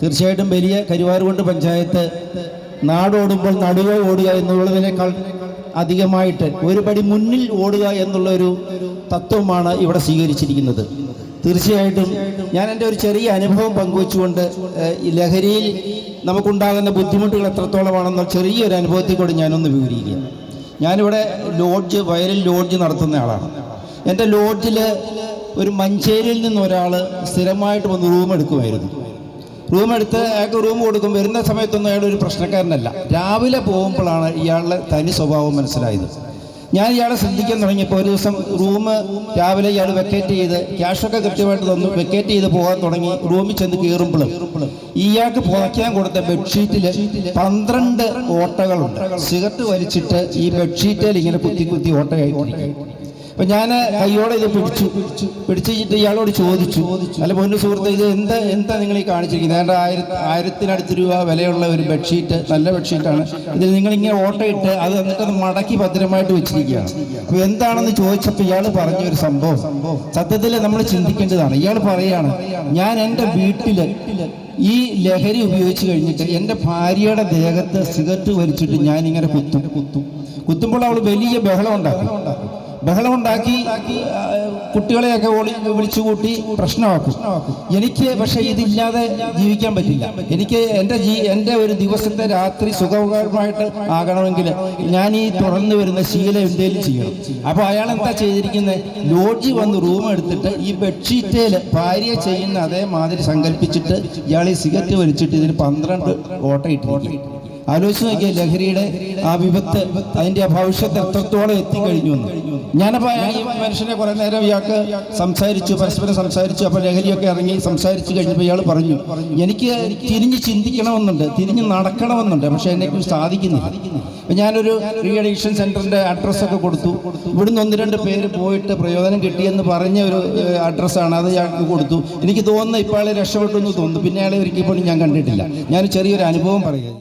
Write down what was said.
തീർച്ചയായിട്ടും വലിയ കരുവാരുകുണ്ട് പഞ്ചായത്ത് നാടോടുമ്പോൾ നടുവേ ഓടുക എന്നുള്ളതിനേക്കാൾ അധികമായിട്ട് ഒരു പടി മുന്നിൽ ഓടുക എന്നുള്ളൊരു തത്വമാണ് ഇവിടെ സ്വീകരിച്ചിരിക്കുന്നത്. തീർച്ചയായിട്ടും ഞാൻ എൻ്റെ ഒരു ചെറിയ അനുഭവം പങ്കുവെച്ചുകൊണ്ട് ഈ ലഹരിയിൽ നമുക്കുണ്ടാകുന്ന ബുദ്ധിമുട്ടുകൾ എത്രത്തോളമാണെന്ന ചെറിയൊരു അനുഭവത്തിൽ കൂടി ഞാനൊന്ന് വിവരിക്കുക. ഞാനിവിടെ വയലിൽ ലോഡ്ജ് നടത്തുന്ന ആളാണ്. എൻ്റെ ലോഡ്ജിൽ ഒരു മഞ്ചേരിയിൽ നിന്ന് ഒരാൾ സ്ഥിരമായിട്ട് വന്ന് റൂം എടുക്കുമായിരുന്നു. റൂമെടുത്ത് അയാൾക്ക് റൂം കൊടുക്കും. വരുന്ന സമയത്തൊന്നും അയാൾ ഒരു പ്രശ്നക്കാരനല്ല. രാവിലെ പോകുമ്പോഴാണ് ഇയാളുടെ തനി സ്വഭാവം മനസ്സിലായത്. ഞാൻ ഇയാളെ ശ്രദ്ധിക്കാൻ തുടങ്ങിയപ്പോൾ ഒരു ദിവസം റൂം രാവിലെ ഇയാൾ വെക്കേറ്റ് ചെയ്ത് ക്യാഷൊക്കെ കൃത്യമായിട്ട് തന്നു വെക്കേറ്റ് ചെയ്ത് പോകാൻ തുടങ്ങി. റൂമിൽ ചെന്ന് കയറുമ്പോഴും ഇയാൾക്ക് പുതയ്ക്കാൻ കൊടുത്ത ബെഡ്ഷീറ്റിൽ 12 ഓട്ടകളുണ്ട്. സിഗരറ്റ് വലിച്ചിട്ട് ഈ ബെഡ്ഷീറ്റിൽ ഇങ്ങനെ കുത്തി കുത്തി ഓട്ടയായിട്ടിരിക്കും. അപ്പം ഞാൻ കൈയോടെ ഇത് പിടിച്ചിട്ട് ഇയാളോട് ചോദിച്ചു, അല്ല പൊന്നു സുഹൃത്ത്, ഇത് എന്താ നിങ്ങൾ ഈ കാണിച്ചിരിക്കുന്നത്? 1000-1000 രൂപ വിലയുള്ള ഒരു ബെഡ്ഷീറ്റ്, നല്ല ബെഡ്ഷീറ്റാണ്. ഇതിൽ നിങ്ങളിങ്ങനെ ഓട്ടയിട്ട് അത് എന്നിട്ട് മടക്കി ഭദ്രമായിട്ട് വെച്ചിരിക്കുകയാണ്. അപ്പോൾ എന്താണെന്ന് ചോദിച്ചപ്പോൾ ഇയാൾ പറഞ്ഞൊരു സംഭവം സത്യത്തിൽ നമ്മൾ ചിന്തിക്കേണ്ടതാണ്. ഇയാൾ പറയുകയാണ്, ഞാൻ എൻ്റെ വീട്ടിൽ ഈ ലഹരി ഉപയോഗിച്ച് കഴിഞ്ഞിട്ട് എൻ്റെ ഭാര്യയുടെ ദേഹത്ത് സിഗരറ്റ് വലിച്ചിട്ട് ഞാനിങ്ങനെ കുത്തുമ്പോൾ അവൾ വലിയ ബഹളം ഉണ്ടാക്കി കുട്ടികളെയൊക്കെ വിളിച്ചുകൂട്ടി പ്രശ്നമാക്കും. എനിക്ക് പക്ഷേ ഇതില്ലാതെ ജീവിക്കാൻ പറ്റില്ല. എനിക്ക് എൻ്റെ ഒരു ദിവസത്തെ രാത്രി സുഖകരമായിട്ട് ആകണമെങ്കിൽ ഞാൻ ഈ തുടർന്ന് വരുന്ന ശീലം എന്തെങ്കിലും ചെയ്യണം. അപ്പോൾ അയാൾ എന്താ ചെയ്തിരിക്കുന്നത്? ലോഡ്ജിൽ വന്ന് റൂം എടുത്തിട്ട് ഈ ബെഡ്ഷീറ്റിൽ ഭാര്യ ചെയ്യുന്ന അതേമാതിരി സങ്കല്പിച്ചിട്ട് ഇയാൾ ഈ സിഗരറ്റ് വലിച്ചിട്ട് ഇതിന് 12 ഓട്ടയിട്ടിരിക്കും. ആലോചിച്ച് നോക്കിയ ലഹരിയുടെ ആ വിപത്ത്, അതിൻ്റെ ആ ഭവിഷ്യത്ത് എത്രത്തോളം എത്തിക്കഴിഞ്ഞു എന്ന്. ഞാനപ്പോൾ ഈ മനുഷ്യനെ കുറേ നേരം ഇയാൾക്ക് പരസ്പരം സംസാരിച്ചു. അപ്പോൾ ലഹരിയൊക്കെ ഇറങ്ങി സംസാരിച്ചു കഴിഞ്ഞപ്പോൾ ഇയാൾ പറഞ്ഞു, എനിക്ക് തിരിഞ്ഞ് ചിന്തിക്കണമെന്നുണ്ട്, തിരിഞ്ഞ് നടക്കണമെന്നുണ്ട്, പക്ഷേ എന്നെ സാധിക്കുന്നില്ല. അപ്പം ഞാനൊരു റീ അഡിക്ഷൻ സെൻറ്ററിൻ്റെ അഡ്രസ്സൊക്കെ കൊടുത്തു. ഇവിടുന്ന് 1-2 പേര് പോയിട്ട് പ്രയോജനം കിട്ടിയെന്ന് പറഞ്ഞ ഒരു അഡ്രസ്സാണ്, അത് ഇയാൾക്ക് കൊടുത്തു. എനിക്ക് തോന്നുന്നു ഇപ്പോൾ അയാൾ രക്ഷപ്പെട്ടു എന്ന് തോന്നുന്നു. പിന്നെ അയാളെ ഒരിക്കൽ പോലും ഞാൻ കണ്ടിട്ടില്ല. ഞാൻ ചെറിയൊരു അനുഭവം പറയുക.